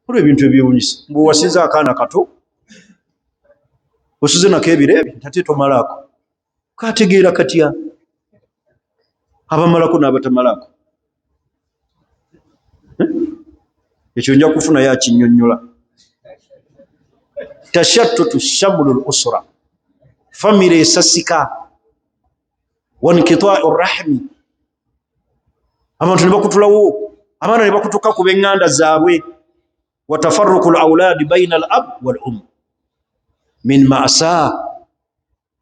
olwo ebintu ebyewunyisa mbu wasiza akaana kato osuze nako ebireebi ate tomalako kategeera katya abamalako n'abatamalako ekyo nja kufuna yakinnyonnyola tashattutu shamlul usra famire esasika wankita'u rahmi abantu ne bakutulawo abaana ne bakutuka ku b'eŋŋanda zaabwe watafarruqu al-awlaadi bayna al-ab wal-um min ma'sa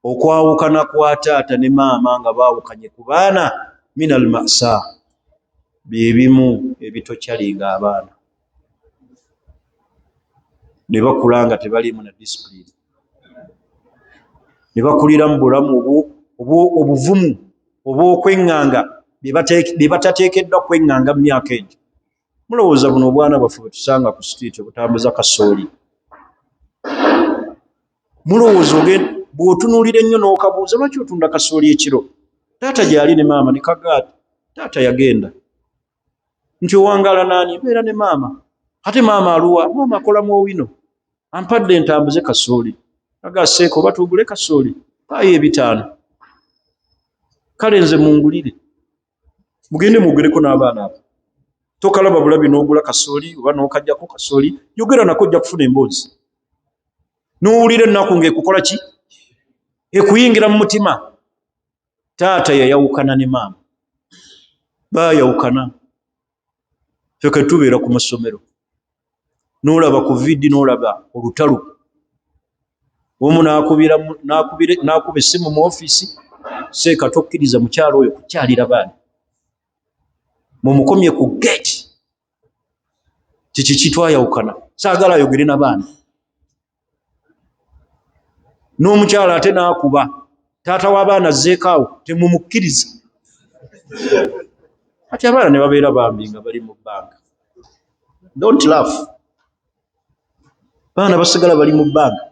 okwawukana kwa taata ne maama nga baawukanye ku baana min al-ma'sa byebimu ebitokyalinga abaana ne bakula nga tebaliimu na discipline ne bakulira mu bulamu obuvumu obw'okweŋŋanga bye batateekeddwa kweŋŋanga mu myaka egyo mulowooza buno obwana bwaffe bwe tusanga ku sitiiti obutambuza kasooli mulowooza bw'otunuulira ennyo n'okabuuza lwaki otunda kasooli ekiro taata gyali ne maama ne kagaati taata yagenda nti owangaala naani mbeera ne maama ate maama aluwa maama akola mu owino ampadde ntambuze kasooli agaseeko batugule kasooli paayo 5 kale nze mungulire mugende muguleko n'abaana abo tokalaba bulabi n'ogula kasooli oba n'okajjako kasooli yogera nako ojja kufuna emboozi n'owulira ennaku ng'ekukola ki ekuyingira mu mutima taata yayawukana ne maama baayawukana ffe ke tubeera ku masomero n'olaba ku vidi n'olaba olutalo omu n'akuba essimu mu ofiisi seeka tokkiriza mukyalo oyo kukyalira baana mumukomye ku gate kiki twayawukana saagala ayogere n'abaana n'omukyala ate n'akuba taata w'abaana azzeekaawo temumukkiriza ati abaana ne babeera bambi nga bali mu bbanga don't laugh baana basigala bali mu bbanga